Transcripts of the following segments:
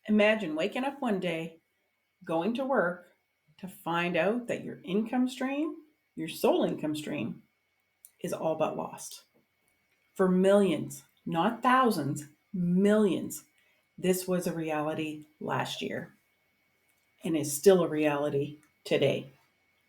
Imagine waking up one day, going to work to find out that your income stream, your sole income stream, is all but lost. For millions, not thousands, millions, this was a reality last year and is still a reality today.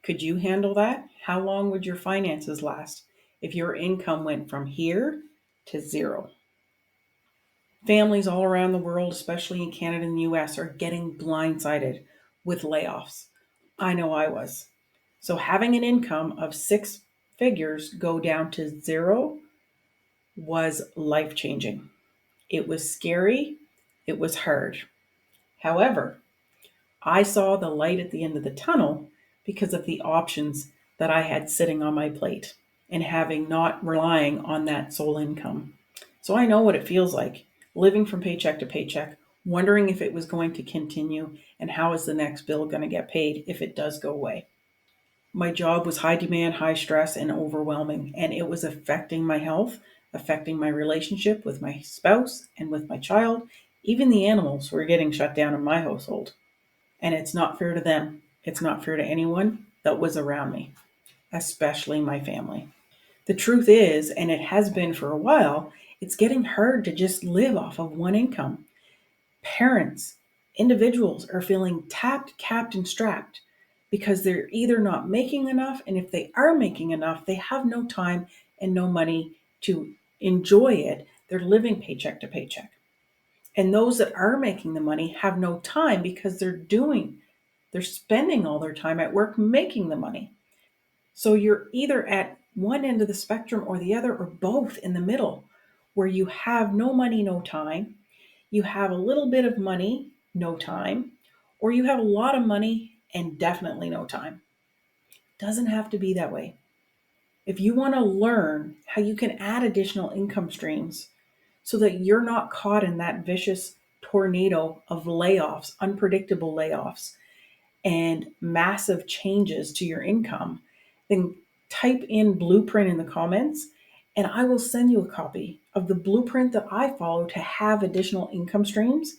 Could you handle that? How long would your finances last if your income went from here to zero? Families all around the world, especially in Canada and the US, are getting blindsided with layoffs. I know I was. So having an income of six figures go down to zero was life changing. It was scary. It was hard. However, I saw the light at the end of the tunnel because of the options that I had sitting on my plate and having not relying on that sole income. So I know what it feels like living from paycheck to paycheck, wondering if it was going to continue and how is the next bill going to get paid if it does go away. My job was high demand, high stress, and overwhelming, and it was affecting my health, affecting my relationship with my spouse and with my child. Even the animals were getting shut down in my household. And it's not fair to them. It's not fair to anyone that was around me, especially my family. The truth is, and it has been for a while, it's getting hard to just live off of one income. Parents, individuals are feeling tapped, capped, and strapped because they're either not making enough, and if they are making enough, they have no time and no money to enjoy it. They're living paycheck to paycheck. And those that are making the money have no time because they're spending all their time at work making the money. So you're either at one end of the spectrum or the other, or both in the middle, where you have no money, no time. You have a little bit of money, no time, or you have a lot of money and definitely no time. Doesn't have to be that way. If you want to learn how you can add additional income streams so that you're not caught in that vicious tornado of layoffs, unpredictable layoffs, and massive changes to your income, then type in blueprint in the comments and I will send you a copy of the blueprint that I follow to have additional income streams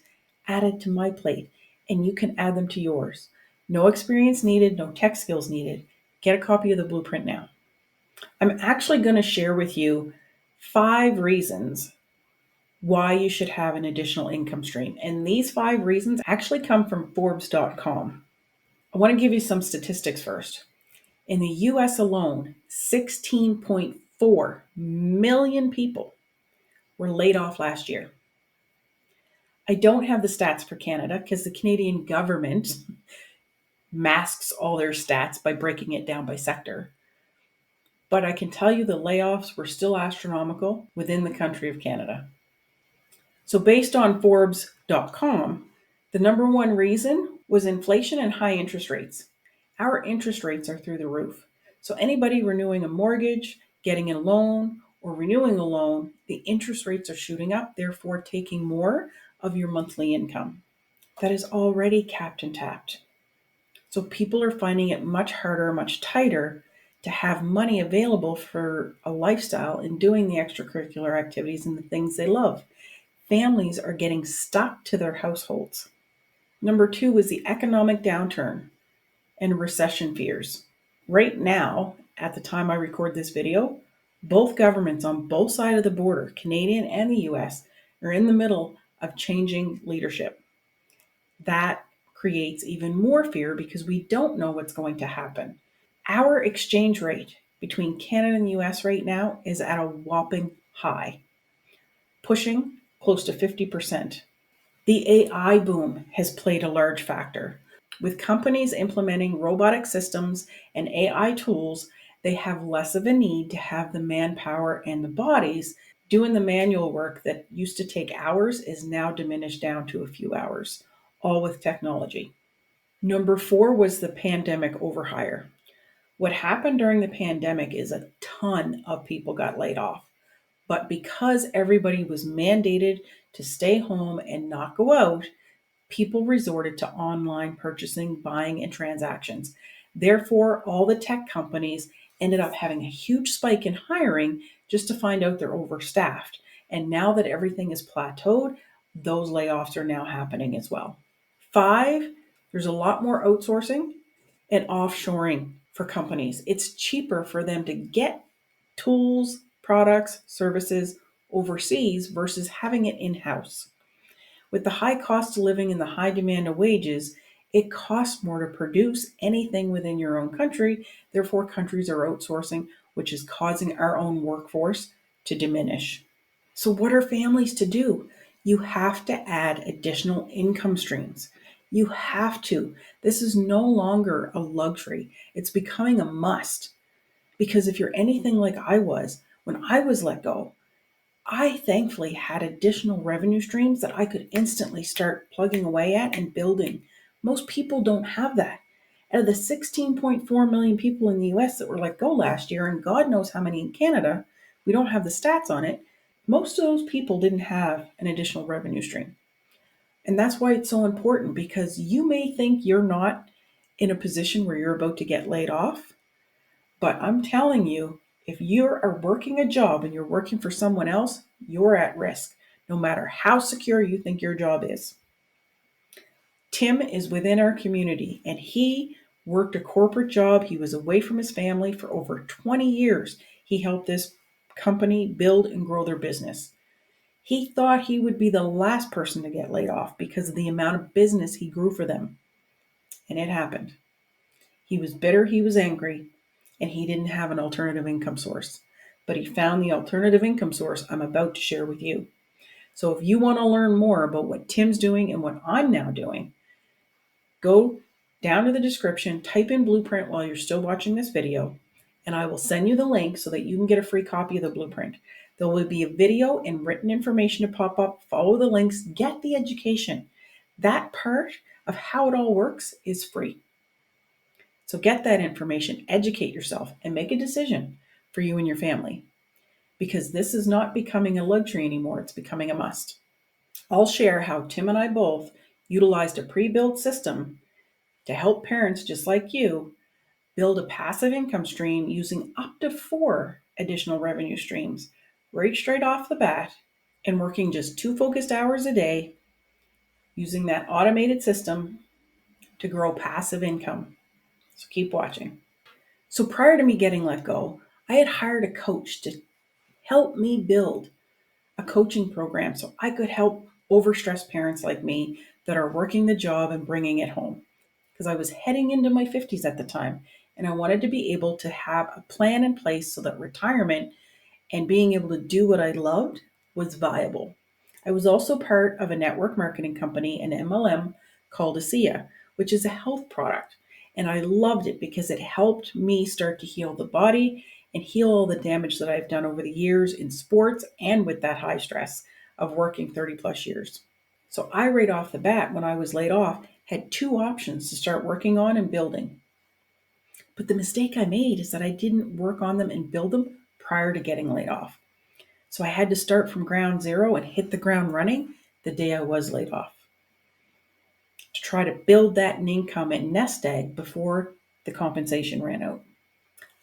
added to my plate, and you can add them to yours. No experience needed, no tech skills needed. Get a copy of the blueprint now. I'm actually going to share with you 5 reasons why you should have an additional income stream. And these 5 reasons actually come from Forbes.com. I want to give you some statistics first. In the US alone, 16.4 million people were laid off last year. I don't have the stats for Canada because the Canadian government masks all their stats by breaking it down by sector. But I can tell you the layoffs were still astronomical within the country of Canada. So, based on Forbes.com, the number one reason was inflation and high interest rates. Our interest rates are through the roof. So, anybody renewing a mortgage, getting a loan, or renewing a loan, the interest rates are shooting up, therefore taking more of your monthly income. That is already capped and tapped. So, people are finding it much harder, much tighter to have money available for a lifestyle and doing the extracurricular activities and the things they love. Families are getting stuck to their households. Number 2 is the economic downturn and recession fears. Right now, at the time I record this video, both governments on both sides of the border, Canadian and the US, are in the middle of changing leadership. That creates even more fear because we don't know what's going to happen. Our exchange rate between Canada and the US right now is at a whopping high, pushing close to 50%. The AI boom has played a large factor. With companies implementing robotic systems and AI tools, they have less of a need to have the manpower and the bodies doing the manual work that used to take hours is now diminished down to a few hours, all with technology. Number 4 was the pandemic overhire. What happened during the pandemic is a ton of people got laid off. But because everybody was mandated to stay home and not go out, people resorted to online purchasing, buying, and transactions. Therefore, all the tech companies ended up having a huge spike in hiring just to find out they're overstaffed. And now that everything is plateaued, those layoffs are now happening as well. 5, there's a lot more outsourcing and offshoring for companies. It's cheaper for them to get tools, products, services overseas versus having it in-house. With the high cost of living and the high demand of wages, it costs more to produce anything within your own country. Therefore, countries are outsourcing, which is causing our own workforce to diminish. So, what are families to do? You have to add additional income streams. You have to. This is no longer a luxury, it's becoming a must. Because if you're anything like I was, when I was let go, I thankfully had additional revenue streams that I could instantly start plugging away at and building. Most people don't have that. Out of the 16.4 million people in the US that were let go last year, and God knows how many in Canada, we don't have the stats on it, most of those people didn't have an additional revenue stream. And that's why it's so important, because you may think you're not in a position where you're about to get laid off, but I'm telling you, if you are working a job and you're working for someone else, you're at risk, no matter how secure you think your job is. Tim is within our community and he worked a corporate job. He was away from his family for over 20 years. He helped this company build and grow their business. He thought he would be the last person to get laid off because of the amount of business he grew for them. And it happened. He was bitter, he was angry, and he didn't have an alternative income source. But he found the alternative income source I'm about to share with you. So if you want to learn more about what Tim's doing and what I'm now doing, go down to the description, type in blueprint while you're still watching this video, and I will send you the link so that you can get a free copy of the blueprint. There will be a video and written information to pop up. Follow the links, get the education. That part of how it all works is free. So get that information, educate yourself, and make a decision for you and your family. Because this is not becoming a luxury anymore, it's becoming a must. I'll share how Tim and I both utilized a pre-built system to help parents just like you build a passive income stream using up to 4 additional revenue streams right straight off the bat, and working just 2 focused hours a day using that automated system to grow passive income. So keep watching. So prior to me getting let go, I had hired a coach to help me build a coaching program so I could help overstressed parents like me that are working the job and bringing it home. Because I was heading into my 50s at the time, and I wanted to be able to have a plan in place so that retirement and being able to do what I loved was viable. I was also part of a network marketing company, an MLM called ASEA, which is a health product. And I loved it because it helped me start to heal the body and heal all the damage that I've done over the years in sports and with that high stress of working 30 plus years. So I, right off the bat, when I was laid off, had 2 options to start working on and building. But the mistake I made is that I didn't work on them and build them prior to getting laid off. So I had to start from ground zero and hit the ground running the day I was laid off to try to build that income and nest egg before the compensation ran out.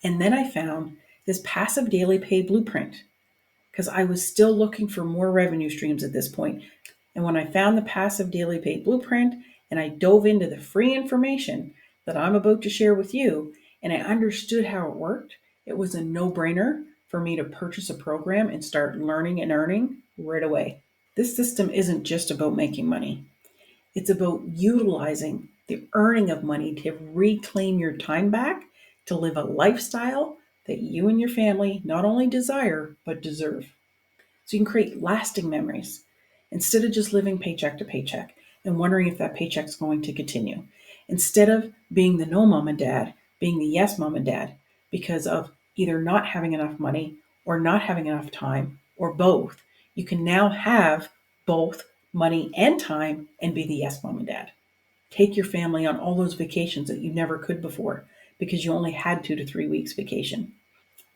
And then I found this passive daily pay blueprint because I was still looking for more revenue streams at this point. And when I found the passive daily pay blueprint and I dove into the free information that I'm about to share with you, and I understood how it worked, it was a no-brainer for me to purchase a program and start learning and earning right away. This system isn't just about making money. It's about utilizing the earning of money to reclaim your time back to live a lifestyle that you and your family not only desire, but deserve. So you can create lasting memories instead of just living paycheck to paycheck and wondering if that paycheck's going to continue. Instead of being the no mom and dad, being the yes mom and dad because of either not having enough money or not having enough time or both. You can now have both money and time and be the yes mom and dad. Take your family on all those vacations that you never could before because you only had 2 to 3 weeks vacation.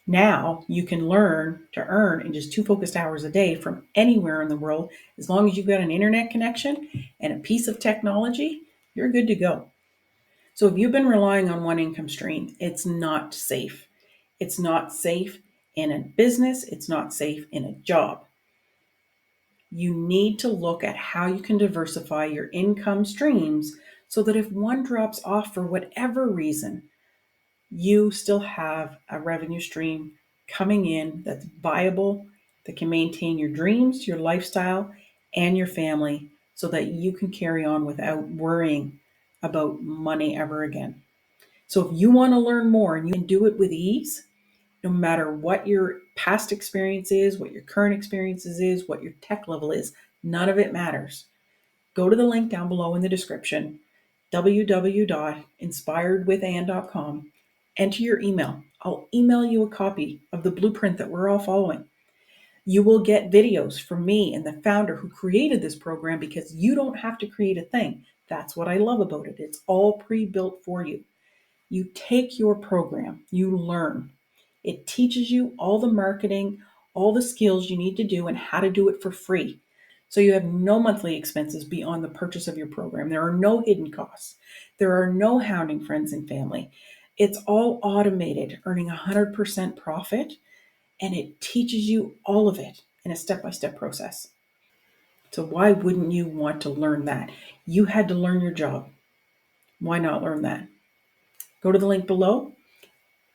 Now you can learn to earn in just 2 focused hours a day from anywhere in the world. As long as you've got an internet connection and a piece of technology, you're good to go. So if you've been relying on one income stream, it's not safe. It's not safe in a business. It's not safe in a job. You need to look at how you can diversify your income streams so that if one drops off for whatever reason, you still have a revenue stream coming in that's viable, that can maintain your dreams, your lifestyle, and your family so that you can carry on without worrying about money ever again. So if you want to learn more and you can do it with ease, no matter what your past experience is, what your current experiences is, what your tech level is, none of it matters. Go to the link down below in the description, www.inspiredwithann.com. Enter your email. I'll email you a copy of the blueprint that we're all following. You will get videos from me and the founder who created this program because you don't have to create a thing. That's what I love about it. It's all pre-built for you. You take your program, you learn. It teaches you all the marketing, all the skills you need to do, and how to do it for free. So you have no monthly expenses beyond the purchase of your program. There are no hidden costs. There are no hounding friends and family. It's all automated, earning 100% profit, and it teaches you all of it in a step by step process. So, why wouldn't you want to learn that? You had to learn your job. Why not learn that? Go to the link below.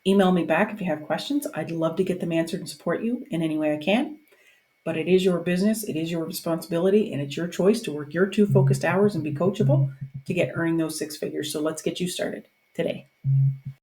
Email me back if you have questions. I'd love to get them answered and support you in any way I can. But it is your business, it is your responsibility, and it's your choice to work your 2 focused hours and be coachable to get earning those 6 figures. So let's get you started today.